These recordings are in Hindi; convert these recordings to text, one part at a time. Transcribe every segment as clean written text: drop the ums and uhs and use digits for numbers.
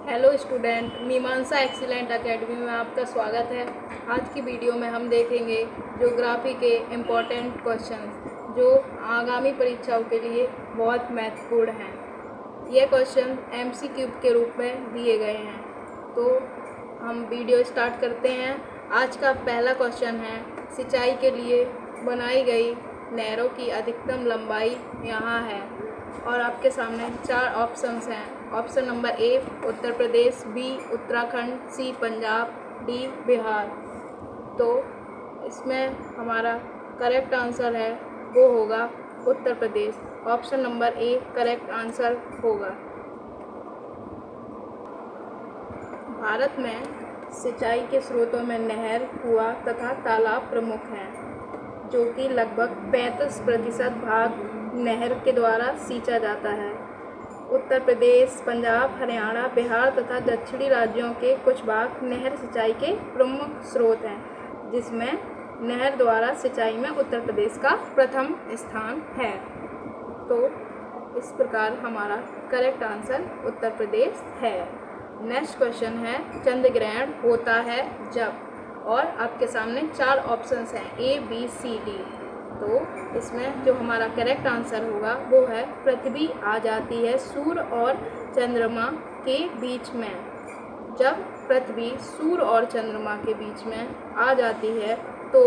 हेलो स्टूडेंट, मीमांसा एक्सीलेंट एकेडमी में आपका स्वागत है। आज की वीडियो में हम देखेंगे ज्योग्राफी के इम्पोर्टेंट क्वेश्चंस जो आगामी परीक्षाओं के लिए बहुत महत्वपूर्ण हैं। ये क्वेश्चन एमसीक्यू के रूप में दिए गए हैं। तो हम वीडियो स्टार्ट करते हैं। आज का पहला क्वेश्चन है, सिंचाई के लिए बनाई गई नहरों की अधिकतम लंबाई यहाँ है और आपके सामने 4 ऑप्शंस हैं। Option number A Uttar Pradesh, B Uttarakhand, C Punjab, D Bihar. तो इसमें हमारा करेक्ट आंसर है वो होगा Uttar Pradesh. Option number A correct answer होगा। भारत में सिंचाई के स्रोतों में नहर, कुआं तथा तालाब प्रमुख हैं, जो कि लगभग 35% भाग नहर के द्वारा सींचा जाता है। उत्तर प्रदेश, पंजाब, हरियाणा, बिहार तथा दक्षिणी राज्यों के कुछ भाग नहर सिंचाई के प्रमुख स्रोत हैं, जिसमें नहर द्वारा सिंचाई में उत्तर प्रदेश का प्रथम स्थान है। तो इस प्रकार हमारा करेक्ट आंसर उत्तर प्रदेश है। नेक्स्ट क्वेश्चन है, चंद्र ग्रहण होता है जब, और आपके सामने 4 ऑप्शंस हैं ए, बी, सी, डी। तो इसमें जो हमारा करेक्ट आंसर होगा वो है पृथ्वी आ जाती है सूर्य और चंद्रमा के बीच में। जब पृथ्वी सूर्य और चंद्रमा के बीच में आ जाती है तो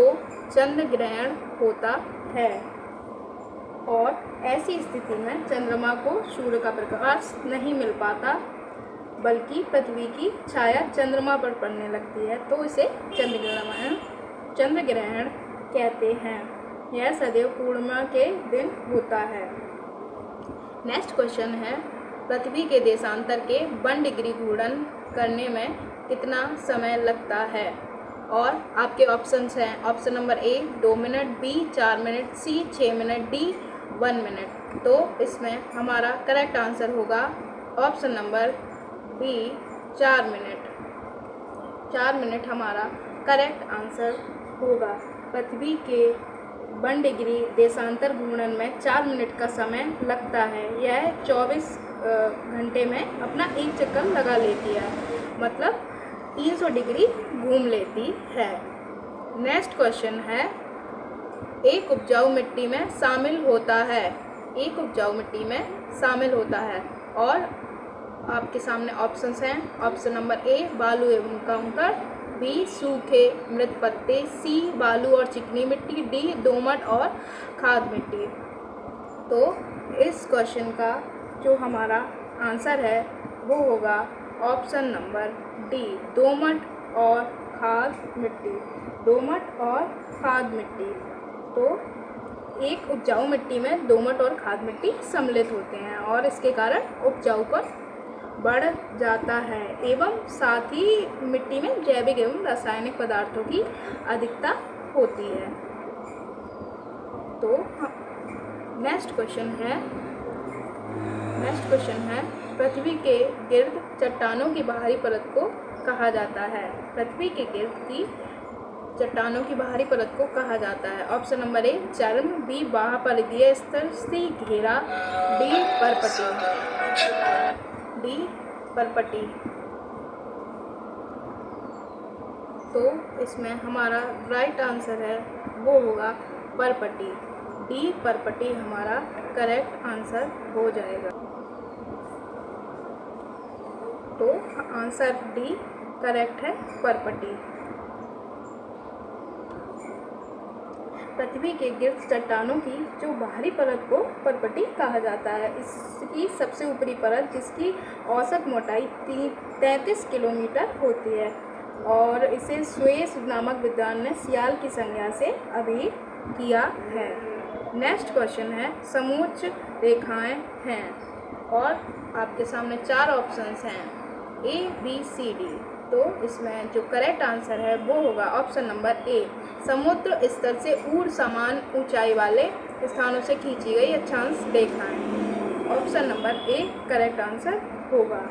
चंद्र ग्रहण होता है, और ऐसी स्थिति में चंद्रमा को सूर्य का प्रकाश नहीं मिल पाता, बल्कि पृथ्वी की छाया चंद्रमा पर पड़ने लगती है, तो इसे चंद्र ग्रहण कहते हैं। यह सदैव पूर्णिमा के दिन होता है। नेक्स्ट क्वेश्चन है, पृथ्वी के देशांतर के 1 डिग्री घूर्णन करने में कितना समय लगता है? और आपके ऑप्शंस हैं option number A 2 minute, B 4 minute, C 6 minute, D 1 minute. तो इसमें हमारा करेक्ट आंसर होगा option number B 4 minute. 4 minute हमारा करेक्ट आंसर होगा। पृथ्वी के 1 डिग्री देशांतर घूर्णन में 4 मिनट का समय लगता है। यह 24 घंटे में अपना एक चक्कर लगा लेती है, मतलब 300 डिग्री घूम लेती है। नेक्स्ट क्वेश्चन है, एक उपजाऊ मिट्टी में शामिल होता है। एक उपजाऊ मिट्टी में शामिल होता है, और आपके सामने ऑप्शंस हैं ऑप्शन नंबर ए बालू एवं कंकड़, बी सूखे मृत पत्ते, सी बालू और चिकनी मिट्टी, डी दोमट और खाद मिट्टी। तो इस क्वेश्चन का जो हमारा आंसर है वो होगा ऑप्शन नंबर डी दोमट और खाद मिट्टी। दोमट और खाद मिट्टी। तो एक उपजाऊ मिट्टी में दोमट और खाद मिट्टी सम्मिलित होते हैं, और इसके कारण उपजाऊपन बढ़ जाता है, एवं साथ ही मिट्टी में जैविक एवं रासायनिक पदार्थों की अधिकता होती है। तो नेक्स्ट क्वेश्चन है, पृथ्वी के गिर्द चट्टानों की बाहरी परत को कहा जाता है। पृथ्वी के गिर्द की चट्टानों की बाहरी परत को कहा जाता है। ऑप्शन नंबर ए चर्म, बी बाह्य परिधीय स्तर, सी घेरा, डी परपटी। तो इसमें हमारा राइट आंसर है वो होगा परपटी। डी परपटी हमारा करेक्ट आंसर हो जाएगा। तो आंसर डी करेक्ट है, परपटी। पृथ्वी के गिर्द चट्टानों की जो बाहरी परत को परपटी कहा जाता है। इसकी सबसे ऊपरी परत, जिसकी औसत मोटाई 33 किलोमीटर होती है, और इसे स्वेस नामक विद्वान ने सियाल की संज्ञा से अभी किया है। नेक्स्ट क्वेश्चन है, समोच्च रेखाएं हैं, और आपके सामने 4 ऑप्शंस हैं ए, बी, सी, डी। तो इसमें जो करेक्ट आंसर है वो होगा ऑप्शन नंबर ए समुद्र स्तर से ऊर्ध्व समान ऊंचाई वाले स्थानों से खींची गई अक्षांश रेखाएं। Option number A correct answer होगा।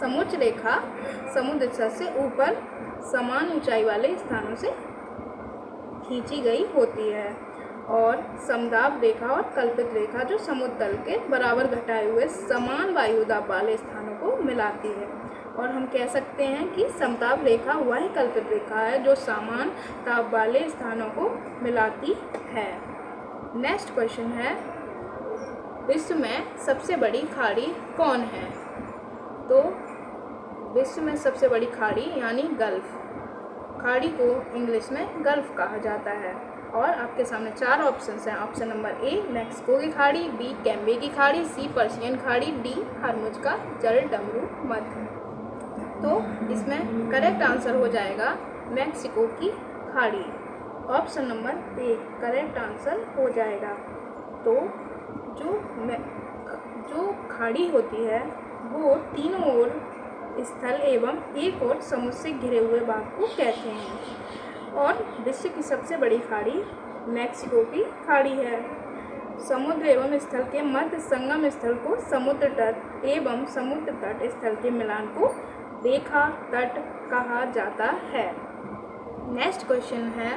समुच्च रेखा समुद्र स्तर से ऊपर समान ऊंचाई वाले स्थानों से खींची गई होती है। और समदाब रेखा और कल्पित रेखा जो समुद्र तल के बराबर घटाए हुए समान वायुदाब वाले स्थानों को मिलाती है। और हम कह सकते हैं कि समताप रेखा वह कल्पित रेखा है जो समान ताप वाले स्थानों को मिलाती है। नेक्स्ट क्वेश्चन है, विश्व में सबसे बड़ी खाड़ी कौन है? तो विश्व में सबसे बड़ी खाड़ी यानी गल्फ, खाड़ी को इंग्लिश में गल्फ कहा जाता है। और आपके सामने 4 ऑप्शंस हैं। ऑप्शन नंबर ए मैक्सिको की खाड़ी, बी कैम्बे की खाड़ी, सी पर्शियन खाड़ी, डी हरमुज का जल डमरू मध्य। तो इसमें करेक्ट आंसर हो जाएगा मैक्सिको की खाड़ी। Option number A correct answer हो जाएगा। तो जो खाड़ी होती है वो तीनों ओर स्थल एवं एक ओर समुद्र से घिरे हुए भाग को कहते हैं। और विश्व की सबसे बड़ी खाड़ी मैक्सिको की खाड़ी है। समुद्र एवं स्थल के मध्य संगम स्थल को समुद्र तट एवं समुद्र तट स्थल के मिलान को रेखा तट कहा जाता है। नेक्स्ट क्वेश्चन है,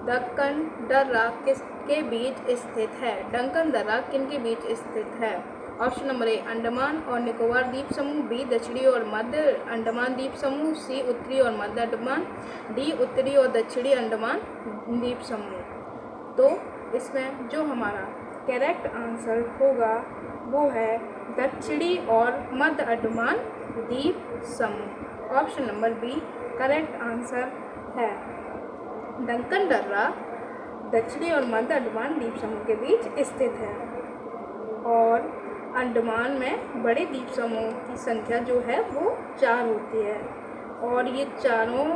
दक्कन दर्रा किसके बीच स्थित है? डंकन दर्रा किनके बीच स्थित है? ऑप्शन नंबर ए अंडमान और निकोबार द्वीप समूह, बी दक्षिणी और मध्य अंडमान द्वीप समूह, सी उत्तरी और मध्य अंडमान, डी उत्तरी और दक्षिणी अंडमान द्वीप समूह। तो इसमें जो हमारा करेक्ट आंसर होगा वो है दक्षिणी और मध्य अंडमान द्वीप समूह। Option number B correct answer है। डंकन दर्रा दक्षिणी और मध्य अंडमान द्वीप समूह के बीच स्थित है। और अंडमान में बड़े द्वीप समूह की संख्या जो है वो 4 होती है। और ये चारों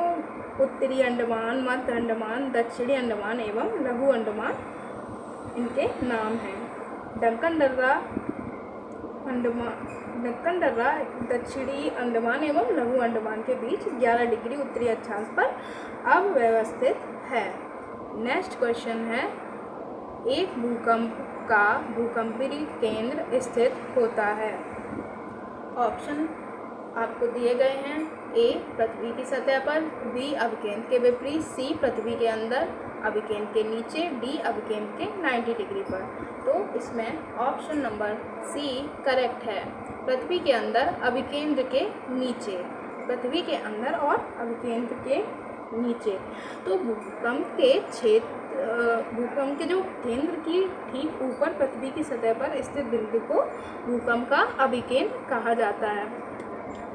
उत्तरी अंडमान, मध्य अंडमान, दक्षिणी अंडमान एवं लघु अंडमान इनके नाम हैं। डंकन दर्रा दक्षिणी अंडमान एवं लघु अंडमान के बीच 11 डिग्री उत्तरी अक्षांश पर अव्यवस्थित है। नेक्स्ट क्वेश्चन है, एक भूकंप का भूकंपीय केंद्र स्थित होता है। ऑप्शन आपको दिए गए हैं, ए पृथ्वी की सतह पर, बी अभिकेंद्र के विपरीत, सी पृथ्वी के अंदर अभिकेंद्र के नीचे, डी अभिकेंद्र के 90 डिग्री पर। तो इसमें ऑप्शन नंबर सी करेक्ट है, पृथ्वी के अंदर अभिकेंद्र के नीचे, पृथ्वी के अंदर और अभिकेंद्र के नीचे। तो भूकंप के जो केंद्र की ठीक ऊपर पृथ्वी की सतह पर स्थित बिंदु को भूकंप का अभिकेंद्र कहा जाता है।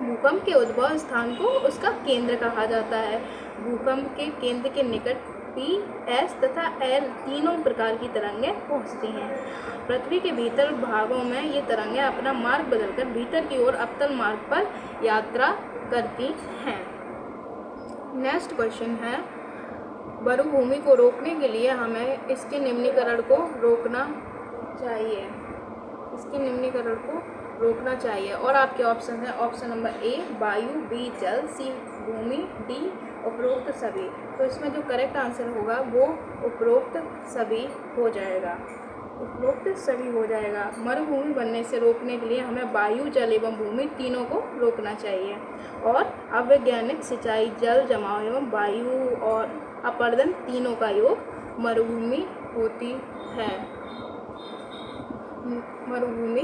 भूकंप के उद्भव स्थान को उसका केंद्र कहा जाता है। भूकंप के केंद्र के निकट पी, एस तथा एल तीनों प्रकार की तरंगें पहुंचती हैं। पृथ्वी के भीतर भागों में ये तरंगें अपना मार्ग बदलकर भीतर की ओर अवतल मार्ग पर यात्रा करती हैं। नेक्स्ट क्वेश्चन है, मरुभूमि को रोकने के लिए हमें इसके निम्नीकरण को रोकना चाहिए। इसके निम्नीकरण को रोकना चाहिए। और आपके ऑप्शन है, ऑप्शन नंबर ए वायु, बी जल, सी भूमि, डी उपरोक्त सभी। तो इसमें जो करेक्ट आंसर होगा वो उपरोक्त सभी हो जाएगा। उपरोक्त सभी हो जाएगा। मरुभूमि बनने से रोकने के लिए हमें वायु, जल एवं भूमि तीनों को रोकना चाहिए। और अवैज्ञानिक सिंचाई, जल जमाव एवं वायु और अपर्दन तीनों का योग मरुभूमि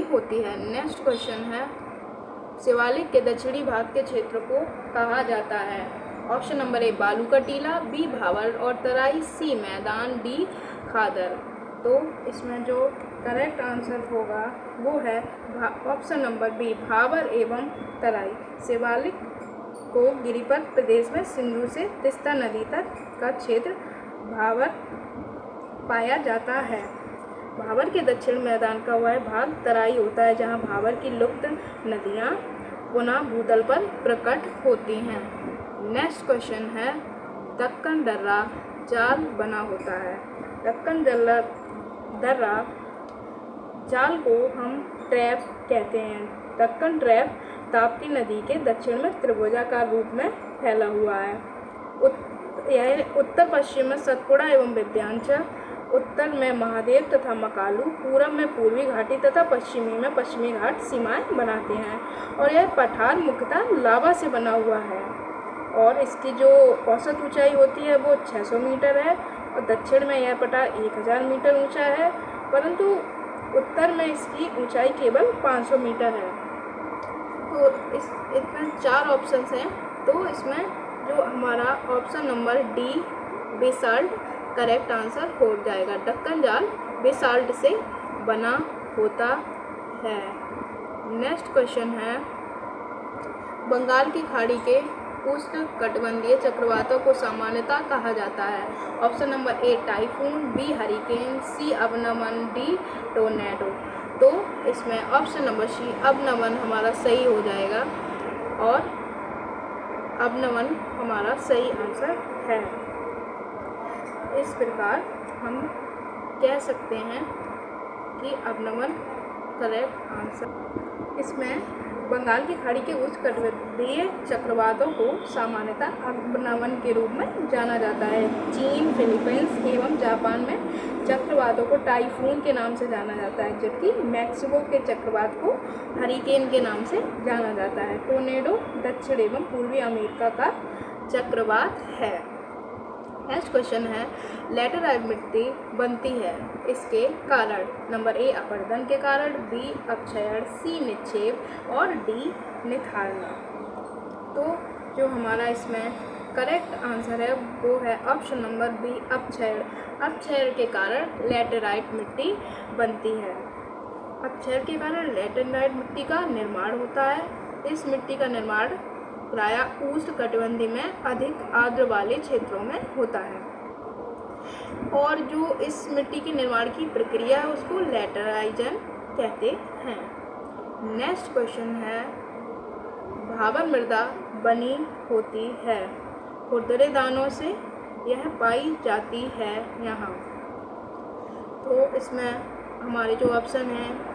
होती है। नेक्स्ट क्वेश्चन है, शिवालिक के दक्षिणी भाग के क्षेत्र को कहा जाता है। ऑप्शन नंबर ए बालू का टीला, बी भावर और तराई, सी मैदान, डी खादर। तो इसमें जो करेक्ट आंसर होगा वो है ऑप्शन नंबर बी भावर एवं तराई। शिवालिक को गिरिपथ प्रदेश में सिंधु से तीस्ता नदी तक का क्षेत्र भावर पाया जाता है। भावर के दक्षिण मैदान का वह भाग तराई होता है जहां भावर की लुप्त नदियां पुनः भूतल पर प्रकट होती हैं। नेक्स्ट क्वेश्चन है, दक्कन दर्रा जाल बना होता है। दक्कन दर्रा जाल को हम ट्रैप कहते हैं। दक्कन ट्रैप ताप्ती नदी के दक्षिण में त्रिभुजाकार रूप में फैला हुआ है। यह उत्तर पश्चिम में सतपुड़ा एवं विंध्याचल, उत्तर में महादेव तथा मकालू, पूरब में पूर्वी घाटी तथा पश्चिमी में पश्चिमी घाट सीमाएं बनाते हैं। और यह पठार मुख्यतः लावा से बना हुआ है। और इसकी जो औसत ऊंचाई होती है वो 600 मीटर है। और दक्षिण में यह पठार 1000 मीटर ऊंचा है, परंतु उत्तर में इसकी ऊंचाई केवल 500 मीटर है। तो इसमें 4 ऑप्शंस हैं, तो इसमें जो हमारा option number D basalt correct answer हो जाएगा। दक्कन जाल बेसाल्ट से बना होता है। नेक्स्ट क्वेश्चन है, बंगाल की खाड़ी के उष्णकटिबंधीय चक्रवातों को सामान्यतः कहा जाता है। Option number A typhoon, B hurricane, C अवनमन, डी टोर्नेडो। तो इसमें ऑप्शन नंबर सी अवनमन हमारा सही हो जाएगा और अवनमन हमारा सही आंसर है। इस प्रकार हम कह सकते हैं कि अवनमन करेक्ट आंसर। इसमें बंगाल की खाड़ी के उष्णकटिबंधीय चक्रवातों को सामान्यतः अवनमन के रूप में जाना जाता है। चीन, फिलीपींस एवं जापान में चक्रवातों को टाइफून के नाम से जाना जाता है, जबकि मैक्सिको के चक्रवात को हरिकेन के नाम से जाना जाता है। टोर्नेडो दक्षिण एवं पूर्वी अमेरिका का चक्रवात है। नेक्स्ट क्वेश्चन है, लैटेराइट मिट्टी बनती है, इसके कारण। नंबर ए अपरदन के कारण, बी अपक्षयण, सी निक्षेप और डी निथारना। तो जो हमारा इसमें करेक्ट आंसर है वो है ऑप्शन नंबर बी अपक्षयण। अपक्षयण के कारण लैटेराइट मिट्टी बनती है। अपक्षयण के कारण लैटेराइट मिट्टी का निर्माण होता है। इस मिट्टी का निर्माण प्रायः उष्णकटिबंधीय में अधिक आर्द्र वाले क्षेत्रों में होता है, और जो इस मिट्टी के निर्माण की प्रक्रिया है उसको लैटेराइजन कहते हैं। नेक्स्ट क्वेश्चन है, भाबर मृदा बनी होती है, खुरदरे दानों से यह पाई जाती है यहाँ। तो इसमें हमारे जो ऑप्शन हैं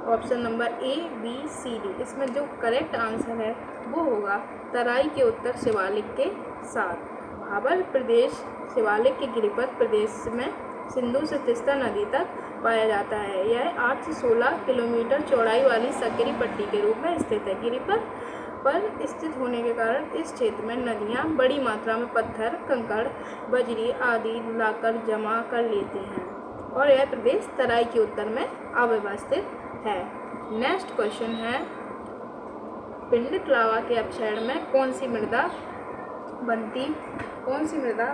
option number A, B, C, D. इसमें जो करेक्ट आंसर है वो होगा तराई के उत्तर शिवालिक के साथ। भाबर प्रदेश शिवालिक के गिरिपथ प्रदेश में सिंधु से तीस्ता नदी तक पाया जाता है। यह 8 से 16 किलोमीटर चौड़ाई वाली संकरी पट्टी के रूप में स्थित है। गिरिपथ पर स्थित होने के कारण इस क्षेत्र में नदियाँ बड़ी मात्रा में पत्थर, कंकड़, बजरी आदि लाकर जमा कर लेती हैं, और यह प्रदेश तराई के उत्तर में अव्यवस्थित है। नेक्स्ट क्वेश्चन है, पिंडित लावा के अपक्षयण में कौन सी मृदा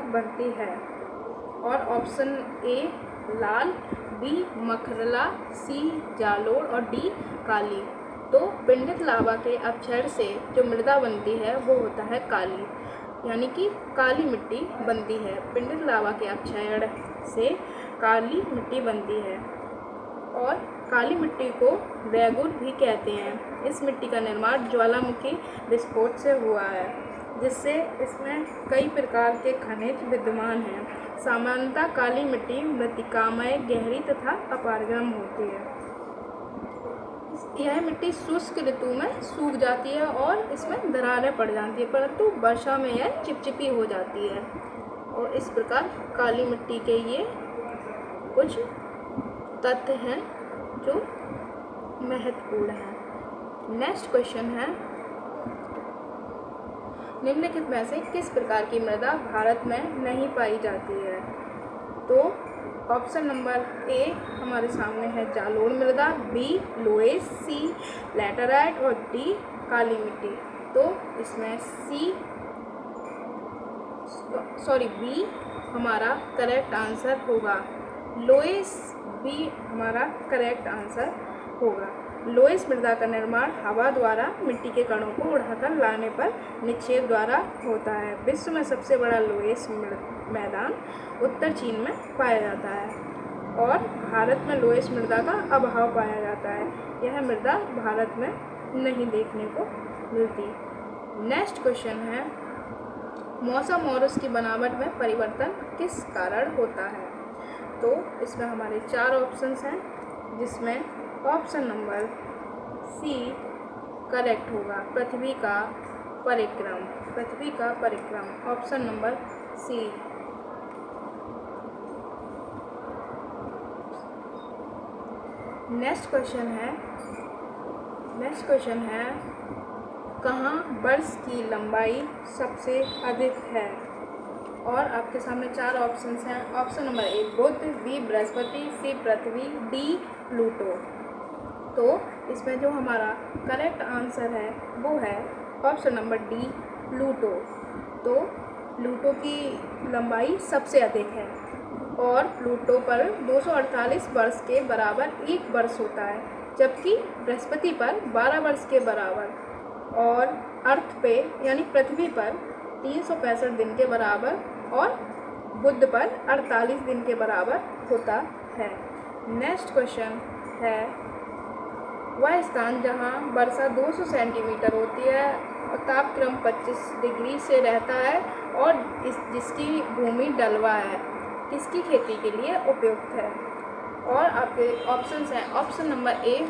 बनती है? और ऑप्शन ए लाल, बी मखरला, सी जालोर और डी काली। तो पिंडित लावा के अपक्षयण से जो मृदा बनती है वो होता है काली, यानी कि काली मिट्टी बनती है। पिंडित लावा के अपक्षयण से काली मिट्टी बनती है, और काली मिट्टी को रेगुर भी कहते हैं। इस मिट्टी का निर्माण ज्वालामुखी विस्फोट से हुआ है, जिससे इसमें कई प्रकार के खनिज विद्यमान हैं। सामान्यतः काली मिट्टी मृत्तिकामय, गहरी तथा अपारगम होती है। यह मिट्टी शुष्क ऋतु में सूख जाती है और इसमें दरारें पड़ जाती है, परंतु वर्षा में यह चिपचिपी हो जाती है। और इस प्रकार काली मिट्टी के ये कुछ तथ्य हैं जो महत्वपूर्ण हैं। नेक्स्ट क्वेश्चन है, निम्नलिखित में से किस प्रकार की मृदा भारत में नहीं पाई जाती है? तो ऑप्शन नंबर ए हमारे सामने है जालोर मृदा, बी लोएस, सी लैटेराइट और डी काली मिट्टी। तो इसमें बी हमारा करेक्ट आंसर होगा। लोएस बी हमारा करेक्ट आंसर होगा। लोएस मृदा का निर्माण हवा द्वारा मिट्टी के कणों को उड़ाकर लाने पर निक्षेप द्वारा होता है। विश्व में सबसे बड़ा लोएस मैदान उत्तर चीन में पाया जाता है, और भारत में लोएस मृदा का अभाव पाया जाता है। यह मृदा भारत में नहीं देखने को मिलती। नेक्स्ट क्वेश्चन है, मौसम और उसकी बनावट में परिवर्तन किस कारण होता है? तो इसमें हमारे 4 ऑप्शंस हैं, जिसमें ऑप्शन नंबर सी करेक्ट होगा, पृथ्वी का परिक्रम। Option number C. Next question है, कहाँ वर्ष की लंबाई सबसे अधिक है? और आपके सामने 4 ऑप्शंस हैं। ऑप्शन नंबर ए बुध, बी बृहस्पति, सी पृथ्वी, डी प्लूटो। तो इसमें जो हमारा करेक्ट आंसर है वो है ऑप्शन नंबर डी प्लूटो। तो प्लूटो की लंबाई सबसे अधिक है और प्लूटो पर 248 वर्ष के बराबर 1 वर्ष होता है, जबकि बृहस्पति पर 12 वर्ष के बराबर और अर्थ पे यानी पृथ्वी पर 365 दिन के बराबर और बुध पर 48 दिन के बराबर होता है। नेक्स्ट क्वेश्चन है वह स्थान जहां वर्षा 200 सेंटीमीटर होती है और तापक्रम 25 डिग्री से रहता है और जिसकी भूमि ढलवा है, किसकी खेती के लिए उपयुक्त है। और आपके ऑप्शंस हैं option number A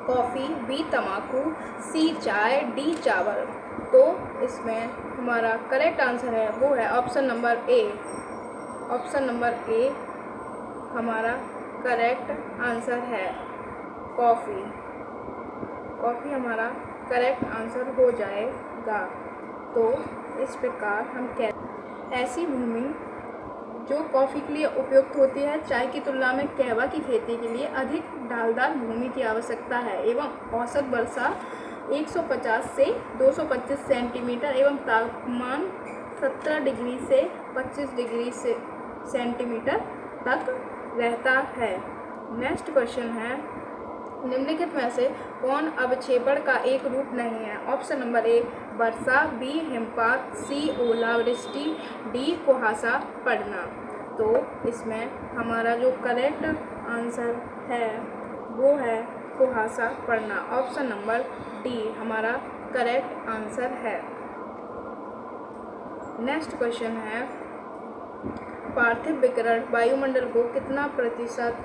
coffee, B तंबाकू, सी चाय, डी चावल। तो इसमें हमारा करेक्ट आंसर है वो है ऑप्शन नंबर ए। ऑप्शन नंबर ए हमारा करेक्ट आंसर है कॉफ़ी। कॉफ़ी हमारा करेक्ट आंसर हो जाएगा। तो इस प्रकार हम ऐसी भूमि जो कॉफ़ी के लिए उपयुक्त होती है, चाय की तुलना में कहवा की खेती के लिए अधिक ढालदार भूमि की आवश्यकता है एवं औसत वर्षा 150 से 225 सेंटीमीटर एवं तापमान 17 डिग्री से 25 डिग्री से सेंटीमीटर तक रहता है। नेक्स्ट क्वेश्चन है निम्नलिखित में से कौन अवक्षेपण का एक रूप नहीं है। ऑप्शन नंबर ए वर्षा, बी हिमपात, सी ओलावृष्टि, डी कुहासा पड़ना। तो इसमें हमारा जो करेक्ट आंसर है वो है कुहासा पड़ना। ऑप्शन नंबर डी हमारा करेक्ट आंसर है। नेक्स्ट क्वेश्चन है पार्थिव विकिरण वायुमंडल को कितना प्रतिशत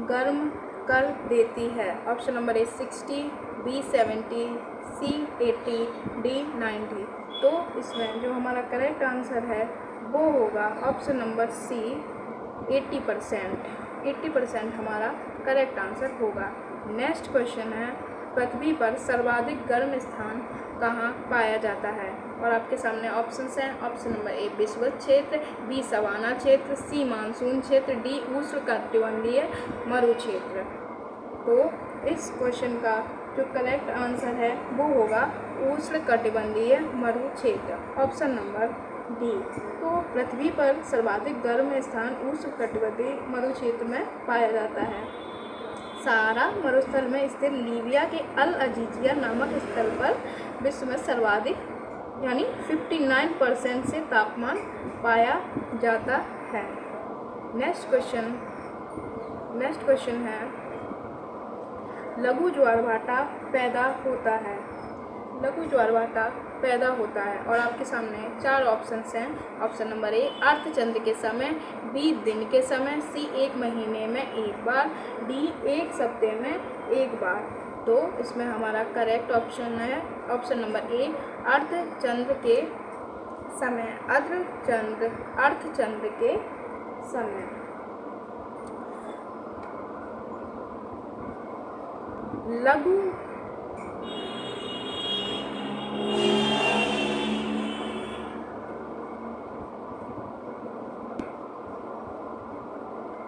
गर्म कर देती है। Option number A 60, B 70, C 80, D 90। तो इसमें जो हमारा करेक्ट आंसर है वो होगा ऑप्शन नंबर सी 80%। 80% हमारा करेक्ट आंसर होगा। नेक्स्ट क्वेश्चन है पृथ्वी पर सर्वाधिक गर्म स्थान कहाँ पाया जाता है। और आपके सामने ऑप्शंस हैं ऑप्शन नंबर ए विषुवत क्षेत्र, बी सवाना क्षेत्र, सी मानसून क्षेत्र, डी उष्णकटिबंधीय मरु क्षेत्र। तो इस क्वेश्चन का जो करेक्ट आंसर है वो होगा उष्णकटिबंधीय मरु क्षेत्र। Option number D. तो पृथ्वी पर सर्वाधिक गर्म स्थान उष्णकटिबंधीय मरु क्षेत्र में पाया जाता है। सहारा मरुस्थल में स्थित लीबिया के अल अजीजिया नामक स्थल पर विश्व में सर्वाधिक यानी 59% से तापमान पाया जाता है। नेक्स्ट क्वेश्चन है लघु ज्वारभाटा पैदा होता है। लघु ज्वारभाटा पैदा होता है और आपके सामने 4 ऑप्शंस हैं। ऑप्शन नंबर ए अर्धचंद्र के समय, बी दिन के समय, सी 1 महीने में 1 बार, डी 1 सप्ताह में 1 बार। तो इसमें हमारा करेक्ट ऑप्शन है ऑप्शन नंबर ए अर्धचंद्र के समय। अर्धचंद्र के समय। लघु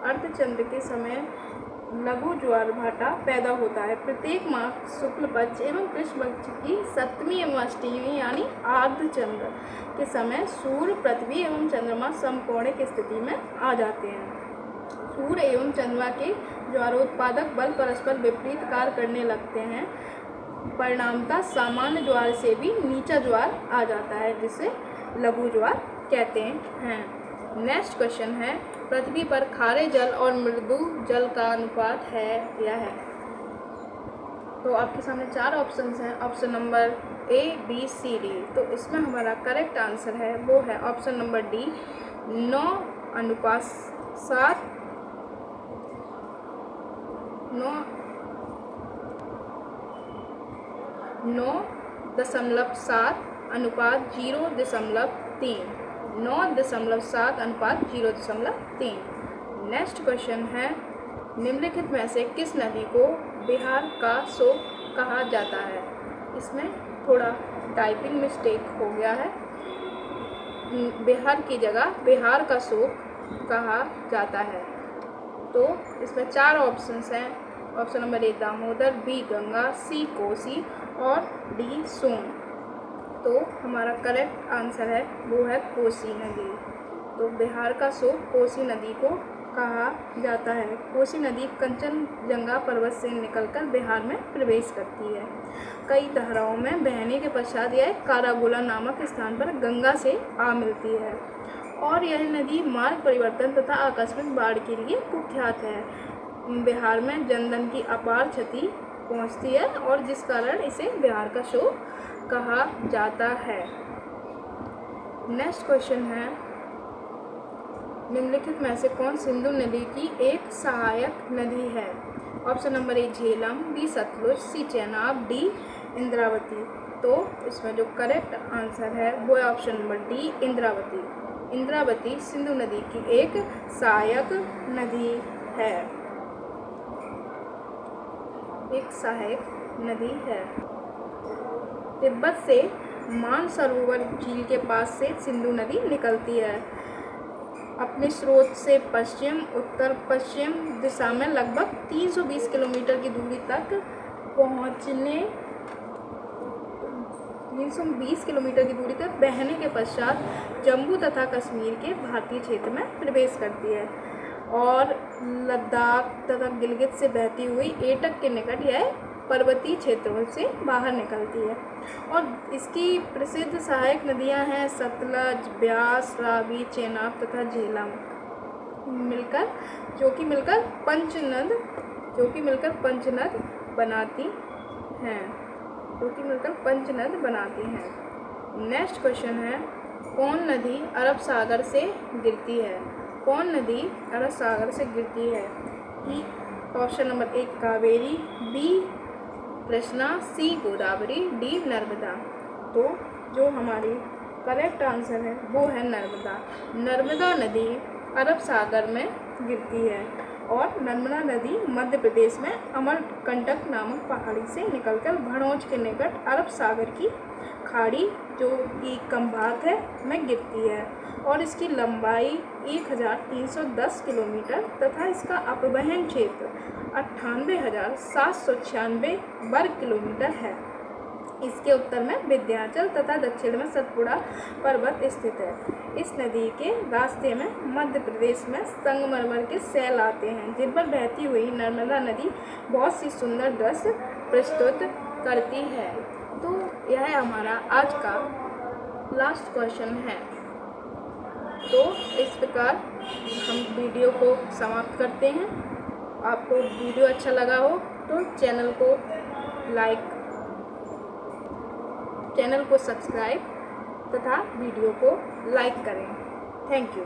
अर्धचंद्र के समय लघु ज्वारभाटा पैदा होता है। प्रत्येक माह शुक्ल पक्ष एवं कृष्ण पक्ष की 7वीं एवं 8वीं यानी अर्धचंद्र के समय सूर्य, पृथ्वी एवं चंद्रमा समकोणिक स्थिति में आ जाते हैं। सूर्य एवं चंद्रमा के ज्वारोत्पादक बल परस्पर विपरीत कार्य करने लगते हैं। परिणामतः सामान्य ज्वार से भी नीचा ज्वार आ जाता है, जिसे लघु ज्वार कहते हैं। नेक्स्ट क्वेश्चन है पृथ्वी पर खारे जल और मृदु जल का अनुपात है क्या है। तो आपके सामने 4 ऑप्शंस हैं। Option number A B C D. तो इसमें हमारा करेक्ट आंसर है वो है option number D 9:7 0.3 9.7:0.3। Next question है निम्नलिखित में से किस नदी को बिहार का शोक कहा जाता है। इसमें थोड़ा टाइपिंग मिस्टेक हो गया है। बिहार की जगह बिहार का शोक कहा जाता है। तो इसमें 4 ऑप्शंस हैं। Option number A Damodar, B Ganga, C Kosi और डी सोन। तो हमारा करेक्ट आंसर है वो है कोसी नदी। तो बिहार का शोक कोसी नदी को कहा जाता है। कोसी नदी कंचनजंगा पर्वत से निकलकर बिहार में प्रवेश करती है। कई धाराओं में बहने के पश्चात यह कारागोला नामक स्थान पर गंगा से आ मिलती है और यह नदी मार्ग परिवर्तन तथा आकस्मिक बाढ़ के लिए कुख्यात है। बिहार में जनधन की अपार क्षति पहुंचती है और जिस कारण इसे बिहार का शोक कहा जाता है। नेक्स्ट क्वेश्चन है, निम्नलिखित में से कौन सिंधु नदी की एक सहायक नदी है? Option number A Jhelum, B Sutlej, C Chenab, D Indravati. तो इसमें जो करेक्ट आंसर है वो है option number D Indravati. Indravati Sindhu नदी की एक सहायक नदी है। एक सहायक नदी है। तिब्बत से मानसरोवर झील के पास से सिंधु नदी निकलती है। अपने स्रोत से पश्चिम उत्तर पश्चिम दिशा में लगभग 320 किलोमीटर की दूरी तक पहुंचने 320 किलोमीटर की दूरी तक बहने के पश्चात जम्मू तथा कश्मीर के भारतीय क्षेत्र में प्रवेश करती है और लद्दाख तथा गिलगित से बहती हुई एटक के निकट यह पर्वतीय क्षेत्रों से बाहर निकलती है। और इसकी प्रसिद्ध सहायक नदियां हैं सतलज, ब्यास, रावी, चेनाब तथा झेलम जो कि मिलकर पंचनद बनाती हैं। नेक्स्ट क्वेश्चन है, कौन नदी अरब सागर से गिरती है? कौन नदी अरब सागर से गिरती है? Option number A Kaveri, B Krishna, C Godavari, D Narmada. तो जो हमारी करेक्ट आंसर है वो है नर्मदा। नर्मदा नदी अरब सागर में गिरती है और नर्मदा नदी मध्य प्रदेश में अमरकंटक नामक पहाड़ी से निकलकर भड़ौच के निकट अरब सागर की खाड़ी जो कि कंभात है में गिरती है और इसकी लंबाई 1310 किलोमीटर तथा इसका अपवहन क्षेत्र 98,796 वर्ग किलोमीटर है। इसके उत्तर में विंध्याचल तथा दक्षिण में सतपुड़ा पर्वत स्थित है। इस नदी के रास्ते में मध्य प्रदेश में संगमरमर के सैल आते हैं जिन पर बहती हुई नर्मदा नदी बहुत सी सुंदर दृश्य प्रस्तुत करती है। तो यह हमारा आज का लास्ट क्वेश्चन है। तो इस प्रकार हम वीडियो को समाप्त करते हैं। आपको वीडियो अच्छा लगा हो तो चैनल को सब्सक्राइब तथा वीडियो को लाइक करें। Thank you.